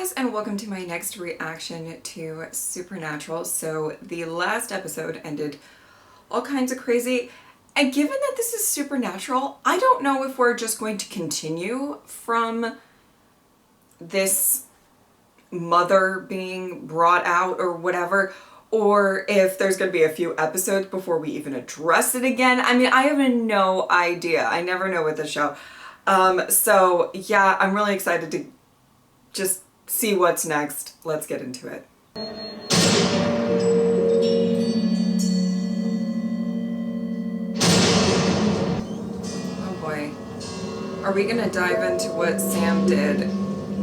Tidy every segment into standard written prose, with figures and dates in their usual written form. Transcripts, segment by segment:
guys, and welcome to my next reaction to Supernatural. So the last episode ended all kinds of crazy, and given that this is Supernatural, I don't know if we're just going to continue from this mother being brought out or whatever, or if there's going to be a few episodes before we even address it again. I mean, I have no idea. I never know with the show. So yeah, I'm really excited to just see what's next. Let's get into it. Oh boy. Are we gonna dive into what Sam did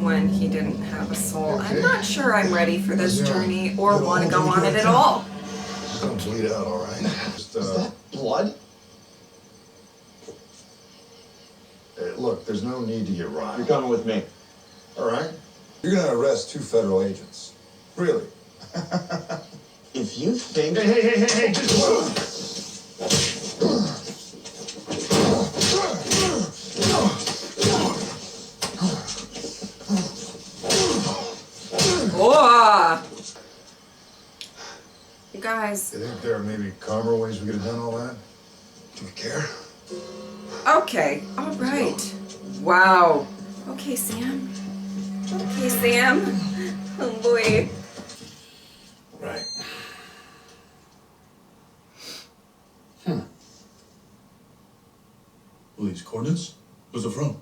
when he didn't have a soul? I'm not sure I'm ready for this journey or want to go on it at all. It's gonna bleed out, all right? Is that blood? Hey, look, there's no need to get riled. You're coming with me. All right? You're gonna arrest 2 federal agents. Really? If you think... Hey, just move! Oh! You guys. You think there may be calmer ways we could have done all that? Do we care? Okay, all right. Wow. Okay, Sam. Okay, Sam. Oh boy. Right. Well, these coordinates? Where's it from?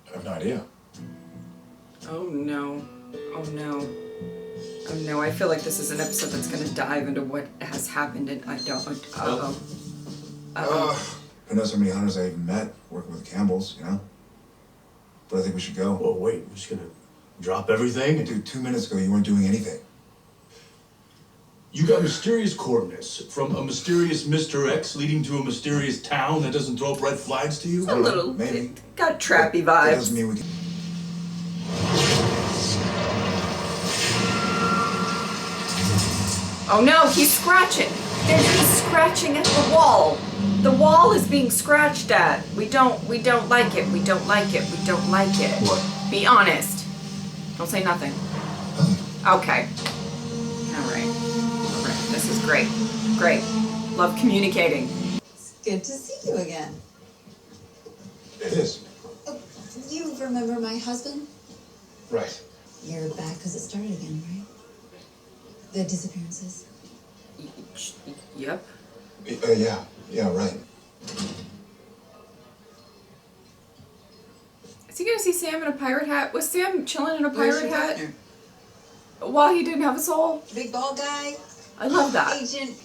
I have no idea. Oh no. Oh no. Oh no, I feel like this is an episode that's gonna dive into what has happened and I don't. Who knows how many hunters I even met working with the Campbells, you know? But I think we should go. Well, wait, we're just gonna drop everything? Dude, 2 minutes ago you weren't doing anything. You got mysterious coordinates from a mysterious Mr. X leading to a mysterious town that doesn't throw up red flags to you? A little. Maybe. It got trappy That vibes. doesn't mean we can... Oh no, he's scratching. He's scratching at the wall. The wall is being scratched at. We don't like it. We don't like it. We don't like it. What? Be honest. Don't say nothing. Okay. All right. All right. This is great. Great. Love communicating. It's good to see you again. It is. Oh, you remember my husband? Right. You're back because it started again, right? The disappearances. Yep. Yeah, right. Is he gonna see Sam in a pirate hat? Was Sam chilling in a Where's pirate your hat partner? while he didn't have a soul? Big bald guy? I love that. Agent?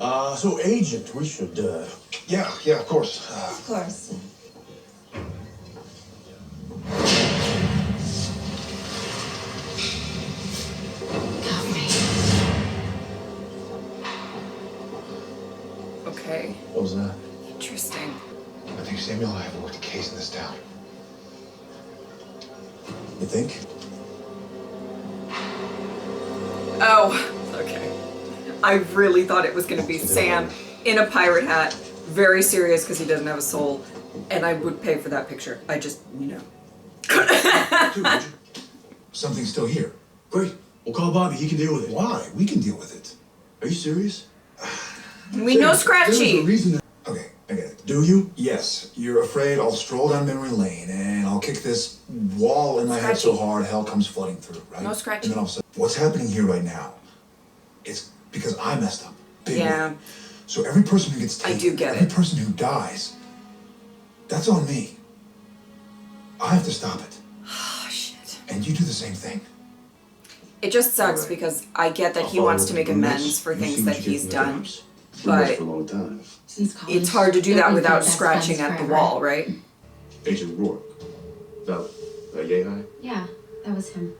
So agent, we should, Yeah, of course. Of course. Okay. What was that? Interesting. I think Samuel and I have worked a case in this town. You think? Oh, okay. I really thought it was going to be Sam in a pirate hat, very serious because he doesn't have a soul, and I would pay for that picture. I just, Dude, agent. Something's still here. Great. We'll call Bobby. He can deal with it. Why? We can deal with it. Are you serious? We know Scratchy. There's a reason that... Okay, I get it. Do you? Yes, you're afraid I'll stroll down memory lane and I'll kick this wall in my head so hard hell comes flooding through, right? No Scratchy. And then all of a sudden, what's happening here right now is because I messed up. Big Yeah. way. So every person who gets taken, I do get every it. person who dies, that's on me. I have to stop it. Oh, shit. And you do the same thing. It just sucks because I get that he wants to make amends for things that he's done, but for a long time. Since college, it's hard to do that we've been without best scratching friends at the forever. wall, right? Agent Rourke. About yay high? Yeah, that was him.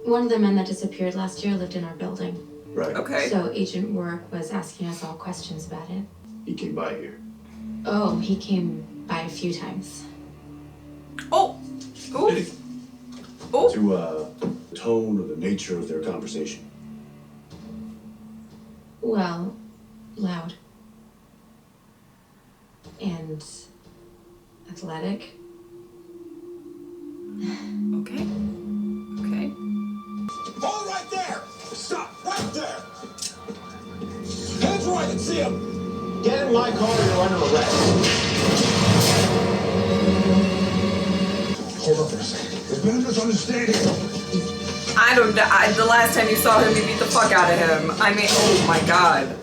One of the men that disappeared last year lived in our building. Right. Okay. So Agent Rourke was asking us all questions about it. He came by here. Oh, he came by a few times. Oh! Did Oh! he? Oh! To, the tone or the nature of their conversation. Well, loud. And athletic. Okay. see him. Get in my car or you're under arrest. Hold up for a second. There's been a misunderstanding. The last time you saw him, you beat the fuck out of him. I mean, oh my god.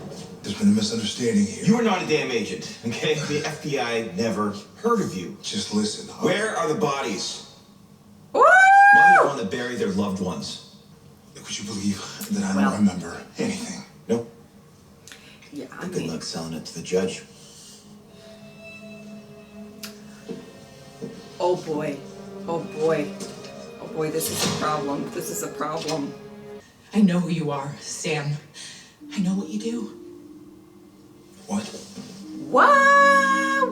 There's been a misunderstanding here. You are not a damn agent, okay? The FBI never heard of you. Just listen. Where are the bodies? Woo! Mothers want to bury their loved ones. Would you believe that I don't remember anything? No. Yeah, I Good mean, luck selling it to the judge. oh boy. Oh boy. Oh boy, this is a problem. This is a problem. I know who you are, Sam. I know what you do. What?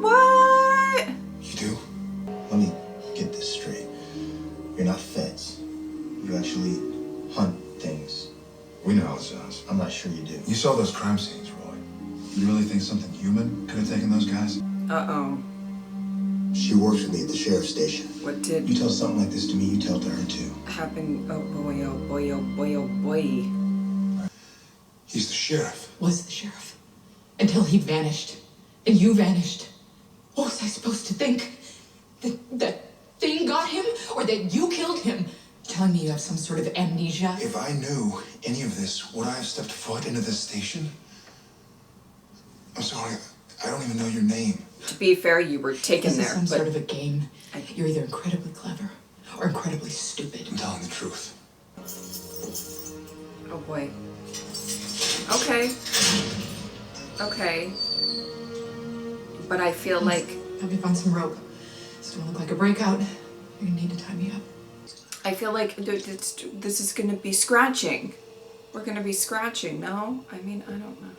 What? You do? Let me get this straight. You're not feds. You actually hunt things. We know how it sounds. I'm not sure you do. You saw those crime scenes, Roy. You really think something human could have taken those guys? Uh-oh. She works with me at the sheriff's station. What did You tell something like this to me, you tell it to her too. happen? Oh boy, oh boy, oh boy, oh boy. He's the sheriff. Was the sheriff. Until he vanished. And you vanished. What was I supposed to think? That that thing got him? Or that you killed him? Telling me you have some sort of amnesia? If I knew any of this, would I have stepped foot into this station? I'm sorry, I don't even know your name. To be fair, you were taken This is there, some but sort of a game. You're either incredibly clever or incredibly stupid. I'm telling the truth. oh boy. Okay. Okay. But I feel like Help me find some rope. It's gonna look like a breakout. You're gonna need to tie me up. this is gonna be scratching. We're gonna be scratching, no? I mean, I don't know.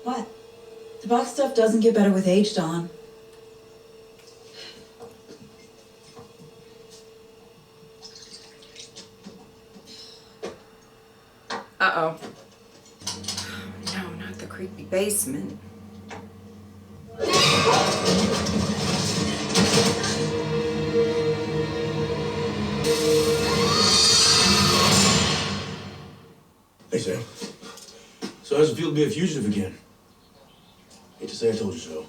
What? The box stuff doesn't get better with age, Dawn. Uh-oh. No, not the creepy basement. Hey, Sam. So how's it feel to be a fugitive again? Hate to say I told you so.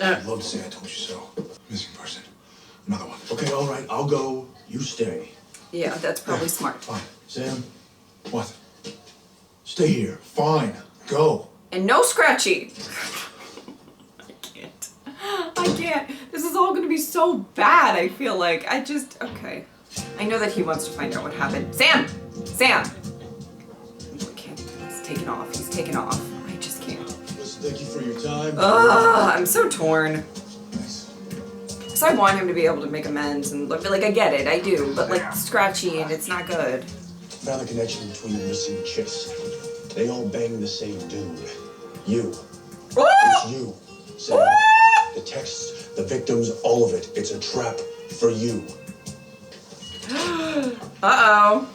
I'd love to say I told you so. Missing person. Another one. Okay, all right, I'll go. You stay. Yeah, that's probably smart. Fine. Sam, What? stay here. Fine. Go. And no scratchy. I can't. This is all gonna be so bad, I feel like. Okay. I know that he wants to find out what happened. Sam! Sam! I can't. He's taken off. He's taken off. I just can't. Listen, thank you for your time. Ugh, I'm so torn. Nice. Because I want him to be able to make amends and look like I get it, I do, but like scratchy and it's not good. Found the connection between the missing chicks. They all bang the same dude. You. It's you. Sam. The texts, the victims, all of it. It's a trap for you. Uh-oh.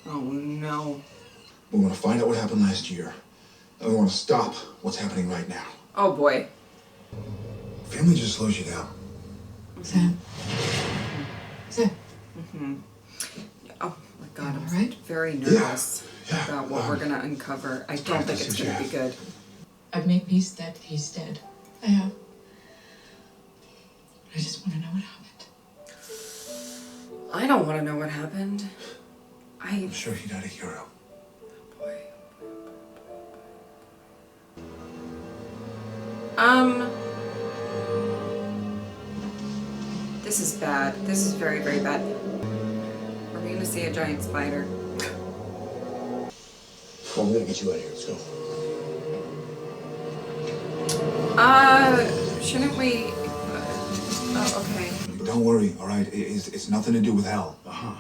Oh no. We want to find out what happened last year. And we want to stop what's happening right now. Oh boy. Family just slows you down. Sam. Sam. Oh my god, I'm All right? very nervous Yeah, about what we're gonna uncover. I don't think it's gonna be good. I've made peace that he's dead. I have. I just want to know what happened. I don't want to know what happened. I'm sure he died a hero. Boy. This is bad. This is very, very bad. Are we gonna see a giant spider? Well, I'm gonna get you out of here. Let's go. Shouldn't we? Oh, okay. Don't worry, all right? It's nothing to do with hell. Uh-huh.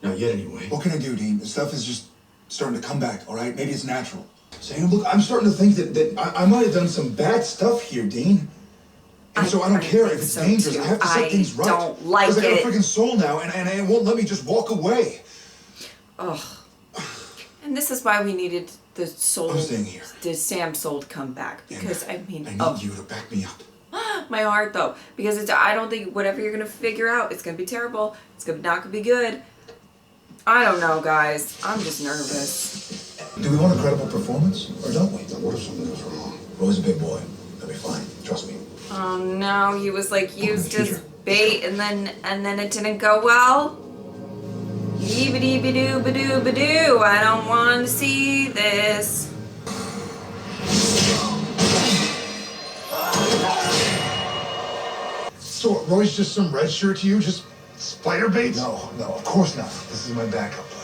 Not yet, anyway. What can I do, Dean? The stuff is just starting to come back, all right? Maybe it's natural. Sam, look, I'm starting to think that I might have done some bad stuff here, Dean. And so I don't care if it's so dangerous. too. I have to set things right. I don't like Because I got a it. freaking soul now, and it won't let me just walk away. Ugh. And this is why we needed the soul, I'm staying here. the Sam soul to come back. Because, And I mean, I need you to back me up. my heart though. Because I don't think whatever you're gonna figure out, it's gonna be terrible. It's not gonna be good. I don't know, guys. I'm just nervous. Do we want a credible performance, or don't we? Now, what if something goes wrong? Roy's a big boy. He'll be fine. Trust me. Oh no, he was like used as Teacher. bait and then it didn't go well. Yee-ba-dee-ba-doo-ba-doo-ba-doo. I don't want to see this. So Roy's just some red shirt to you? Just spider bait? No, of course not. This is my backup plan.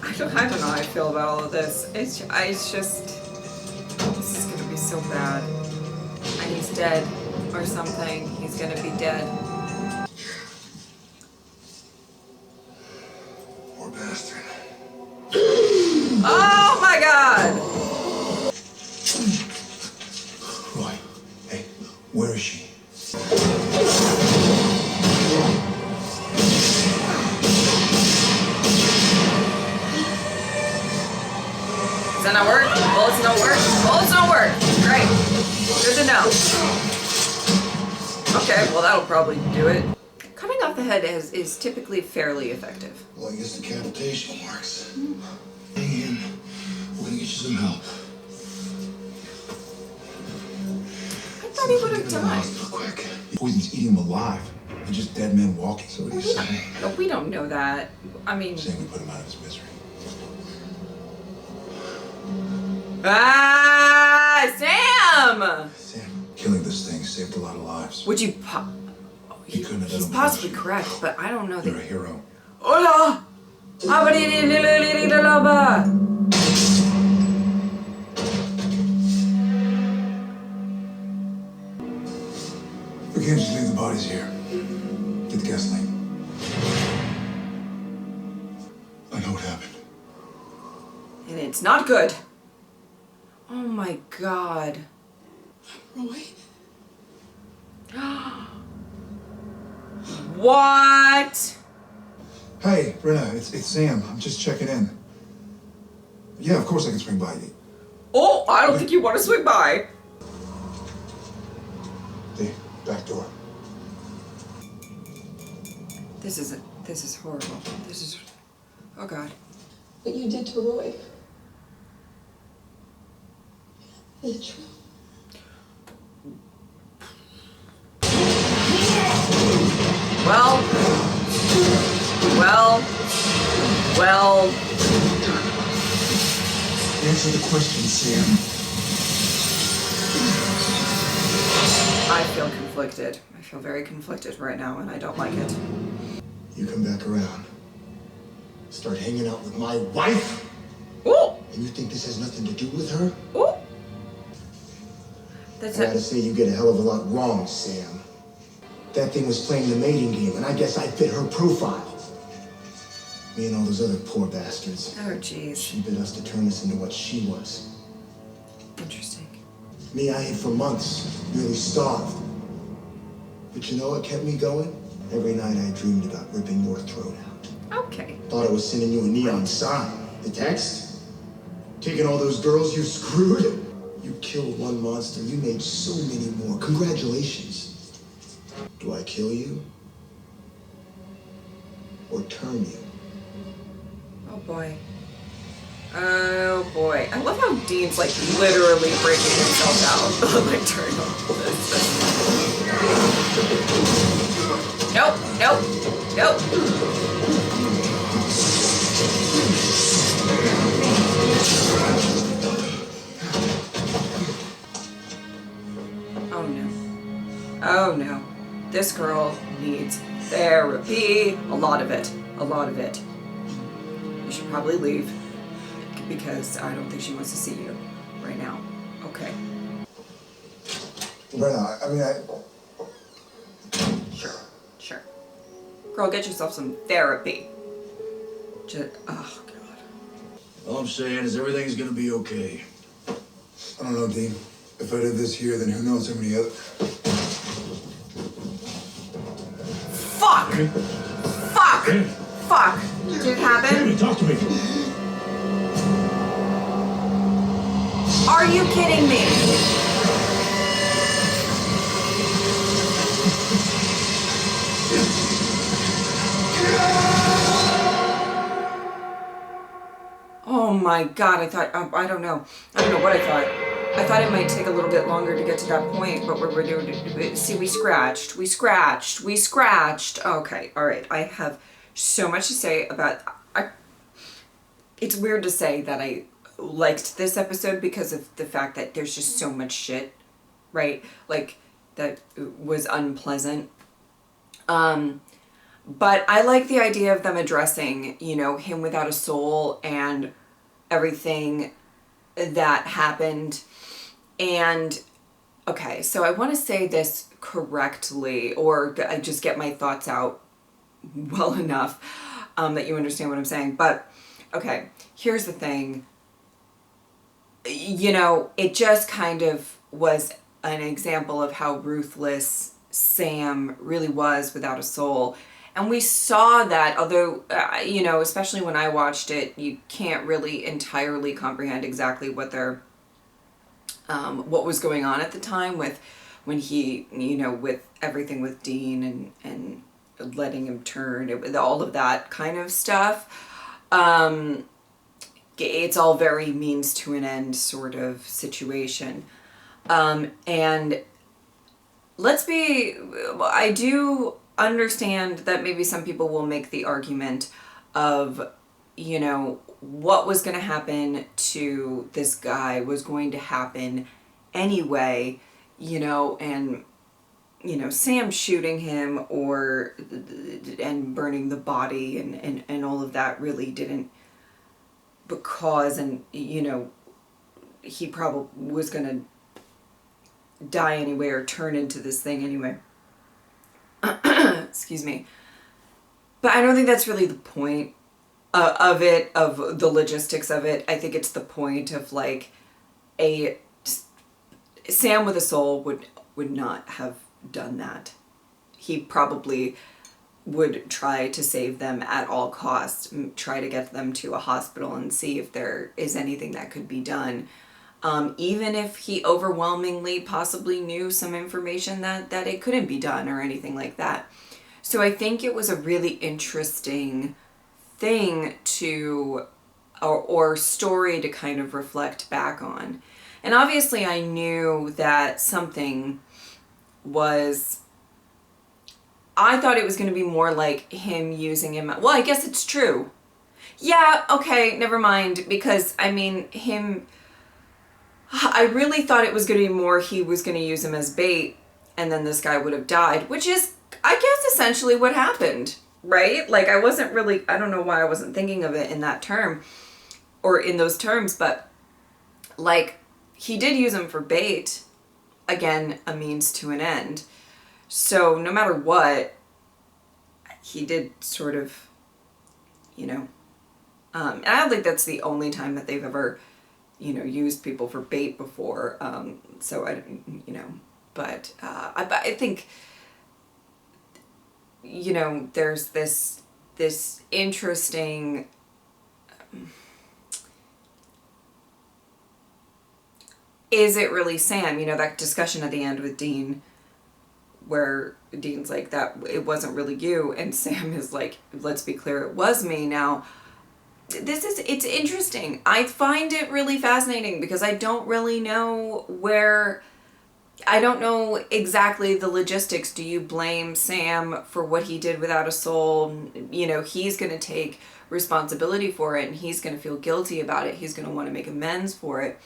I don't know how I feel about all of this. It's just, this is gonna be so bad. And he's dead or something. He's gonna be dead. Poor bastard. Oh my god! Roy, hey, where is she? Does that not work? Bullets don't work? Bullets don't work! Great. Good to know. Okay, well that'll probably do it. Cutting off the head is typically fairly effective. Well, I guess decapitation works. Hang in. We're gonna get you some help. I thought he would have Get him to the died. hospital quick. Poison's eating him alive. They're just dead men walking. So what are you saying? No, we don't know that. I mean... Saying we put him out of his misery. Ah, Sam! Sam, killing this thing saved a lot of lives. Would you He couldn't have done He's it possibly without you. correct, but I don't know You're a that. hero. Hola! We can't just leave the bodies here. Get the gasoline. I know what happened. And it's not good. Oh my god. Roy? What? Hey, Brenna, it's Sam. I'm just checking in. Yeah, of course I can swing by you. Oh, I don't think you want to swing by. The back door. This is horrible. This is, oh god. What you did to Roy. Is it true? Well. Answer the question, Sam. I feel conflicted. I feel very conflicted right now, and I don't like it. You come back around, start hanging out with my wife, Ooh! and you think this has nothing to do with her? Ooh! That's I gotta it. say, you get a hell of a lot wrong, Sam. That thing was playing the mating game, and I guess I fit her profile. Me and all those other poor bastards. Oh, jeez. She bid us to turn us into what she was. Interesting. Me, I hid for months, nearly starved. But you know what kept me going? Every night I dreamed about ripping your throat out. Okay. Thought I was sending you a neon sign. The text? Taking all those girls you screwed? You killed one monster, you made so many more. Congratulations. Do I kill you? Or turn you? Oh boy. Oh boy. I love how Dean's like literally breaking himself out. Like turn Nope. Oh no. Oh no. This girl needs therapy. A lot of it. A lot of it. You should probably leave because I don't think she wants to see you right now. Okay. Brenna, I mean, Sure. Girl, get yourself some therapy. Just, oh god. All I'm saying is everything's gonna be okay. I don't know, Dean. If I did this here, then who knows how many other... Fuck! Fuck! Fuck! Did it happen? Sammy, talk to me. Are you kidding me? Oh my God, I thought, I don't know what I thought. I thought it might take a little bit longer to get to that point, but we're doing, see, we scratched. Okay, all right. I have so much to say about, it's weird to say that I liked this episode because of the fact that there's just so much shit, right? Like, that was unpleasant. But I like the idea of them addressing, you know, him without a soul and everything that happened. And, okay, so I want to say this correctly, or I just get my thoughts out well enough that you understand what I'm saying. But, okay, here's the thing. You know, it just kind of was an example of how ruthless Sam really was without a soul. And we saw that, although, you know, especially when I watched it, you can't really entirely comprehend exactly what what was going on at the time when he, you know, with everything with Dean and letting him turn, all of that kind of stuff. It's all very means to an end sort of situation. And I do understand that maybe some people will make the argument of, you know, what was going to happen to this guy was going to happen anyway, you know, and, you know, Sam shooting him and burning the body and all of that really didn't cause, and, you know, he probably was going to die anyway or turn into this thing anyway. Excuse me. But I don't think that's really the point of the logistics of it. I think it's the point of, like, Sam with a soul would not have done that. He probably would try to save them at all costs, try to get them to a hospital and see if there is anything that could be done. Even if he overwhelmingly possibly knew some information that it couldn't be done or anything like that. So I think it was a really interesting thing or story to kind of reflect back on. And obviously I knew that something was, I thought it was going to be more like him using him. Well, I guess it's true. Yeah, okay, never mind. Because, I mean, I really thought it was going to be more he was going to use him as bait and then this guy would have died, which is, I guess, essentially what happened, right? Like, I don't know why I wasn't thinking of it in that term or in those terms, but, like, he did use him for bait. Again, a means to an end. So no matter what, he did sort of, you know, and I don't think that's the only time that they've ever, you know, used people for bait before. So I, you know, but I think, you know, there's this interesting, is it really Sam? You know, that discussion at the end with Dean, where Dean's like, that it wasn't really you, and Sam is like, let's be clear, it was me. Now, it's interesting. I find it really fascinating because I don't really know I don't know exactly the logistics. Do you blame Sam for what he did without a soul? You know, he's going to take responsibility for it and he's going to feel guilty about it. He's going to want to make amends for it.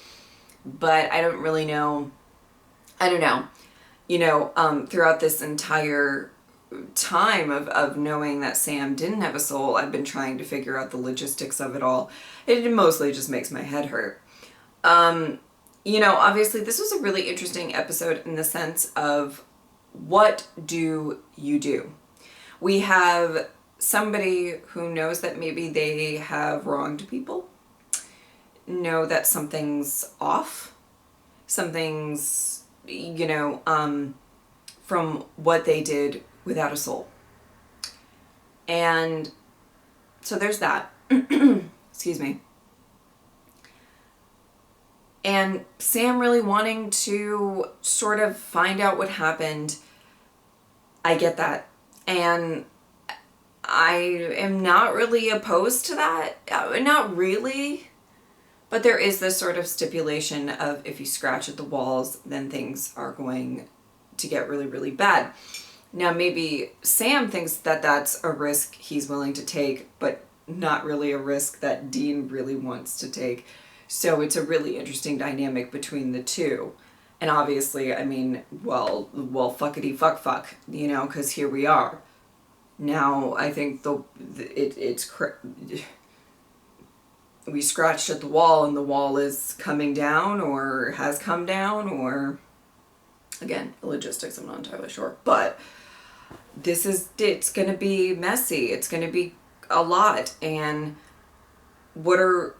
But I don't really know. I don't know. You know, throughout this entire time of knowing that Sam didn't have a soul, I've been trying to figure out the logistics of it all. It mostly just makes my head hurt. You know, obviously this was a really interesting episode in the sense of, what do you do? We have somebody who knows that maybe they have wronged people, know that something's off, something's, you know, from what they did without a soul. And so there's that. Excuse me. And Sam really wanting to sort of find out what happened. I get that. And I am not really opposed to that. Not really. But there is this sort of stipulation of if you scratch at the walls, then things are going to get really, really bad. Now, maybe Sam thinks that that's a risk he's willing to take, but not really a risk that Dean really wants to take. So it's a really interesting dynamic between the two. And obviously, I mean, well, fuckity fuck, you know, because here we are. Now, I think we scratched at the wall and the wall is coming down or has come down, or again, logistics, I'm not entirely sure. But it's going to be messy. It's going to be a lot. And what's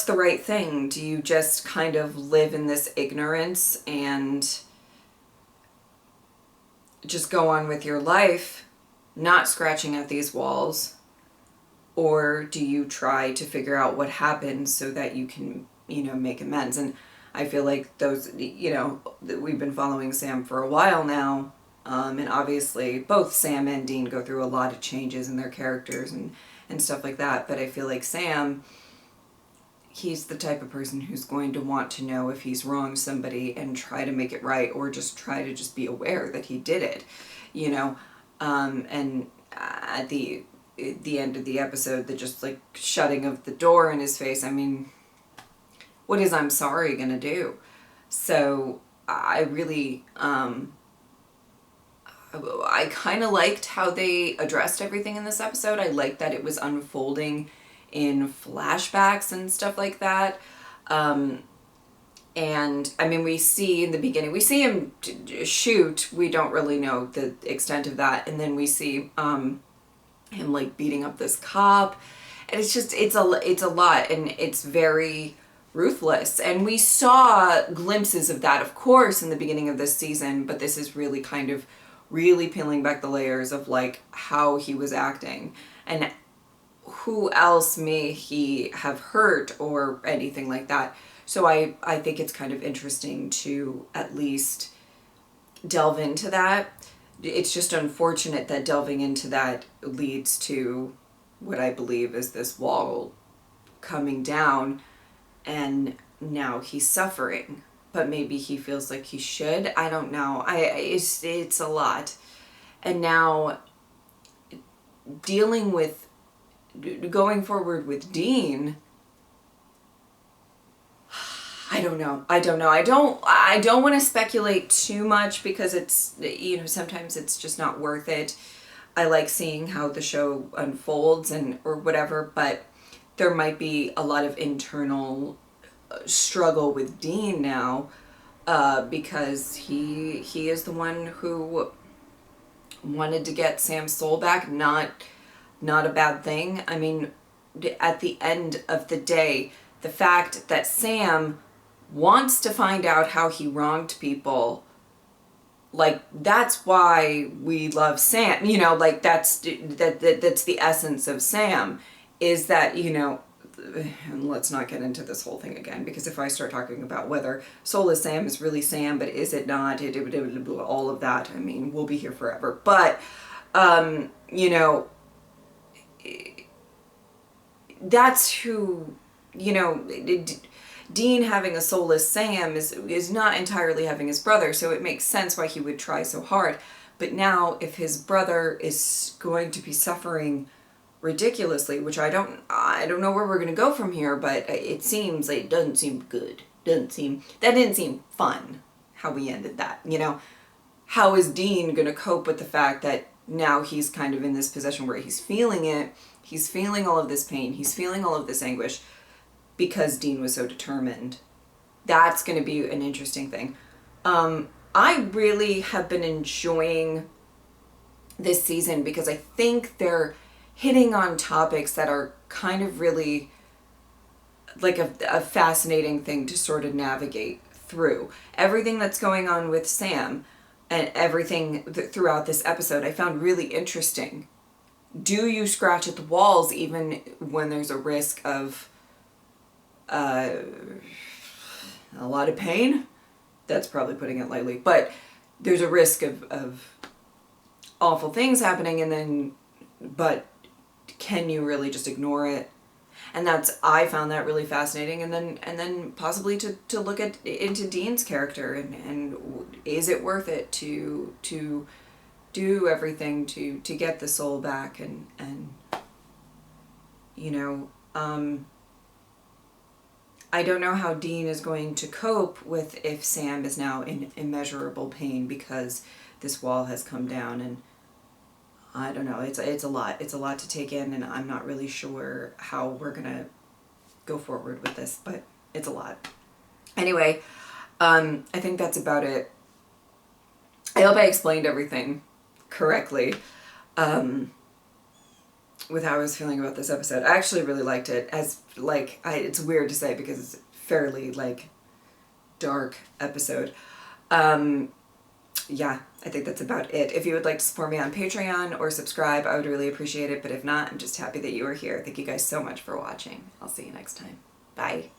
the right thing? Do you just kind of live in this ignorance and just go on with your life, not scratching at these walls? Or do you try to figure out what happened so that you can, make amends? And I feel like we've been following Sam for a while now. And obviously both Sam and Dean go through a lot of changes in their characters and stuff like that. But I feel like Sam, he's the type of person who's going to want to know if he's wronged somebody and try to make it right, or just try to just be aware that he did it, and at the end of the episode, the just like shutting of the door in his face, I mean, what is I'm sorry gonna do? So I really, I kind of liked how they addressed everything in this episode. I liked that it was unfolding in flashbacks and stuff like that. And I mean, we see in the beginning, we see him shoot. We don't really know the extent of that. And then we see him like beating up this cop. And it's just, it's a lot, and it's very ruthless. And we saw glimpses of that, of course, in the beginning of this season, but this is really kind of really peeling back the layers of like how he was acting and who else may he have hurt or anything like that. So I think it's kind of interesting to at least delve into that. It's just unfortunate that delving into that leads to what I believe is this wall coming down, and now he's suffering, but maybe he feels like he should. I don't know. It's a lot. And now going forward with Dean, I don't know. I don't want to speculate too much because it's, sometimes it's just not worth it. I like seeing how the show unfolds or whatever, but there might be a lot of internal struggle with Dean now, because he is the one who wanted to get Sam's soul back. Not a bad thing. I mean, at the end of the day, the fact that Sam wants to find out how he wronged people, like, that's why we love Sam, like that's the essence of Sam, is that, and let's not get into this whole thing again, because if I start talking about whether Soulless Sam is really Sam, but is it not, all of that, I mean, we'll be here forever. But, that's who, Dean having a soulless Sam is not entirely having his brother, so it makes sense why he would try so hard. But now, if his brother is going to be suffering ridiculously, which I don't know where we're going to go from here, but it seems like it doesn't seem good. That didn't seem fun, how we ended that, How is Dean going to cope with the fact that now he's kind of in this position where he's feeling it, he's feeling all of this pain, he's feeling all of this anguish, because Dean was so determined? That's going to be an interesting thing. I really have been enjoying this season because I think they're hitting on topics that are kind of really like a fascinating thing to sort of navigate through. Everything that's going on with Sam and everything throughout this episode I found really interesting. Do you scratch at the walls even when there's a risk of a lot of pain? That's probably putting it lightly, but there's a risk of awful things happening, but can you really just ignore it? And I found that really fascinating. And then possibly to look into Dean's character, and is it worth it to do everything to get the soul back, and you know, I don't know how Dean is going to cope with if Sam is now in immeasurable pain because this wall has come down, and I don't know, it's a lot to take in, and I'm not really sure how we're gonna go forward with this, but it's a lot. Anyway, I think that's about it. I hope I explained everything correctly with how I was feeling about this episode. I actually really liked it. It's weird to say because it's a fairly dark episode. Yeah, I think that's about it. If you would like to support me on Patreon or subscribe, I would really appreciate it. But if not, I'm just happy that you are here. Thank you guys so much for watching. I'll see you next time. Bye.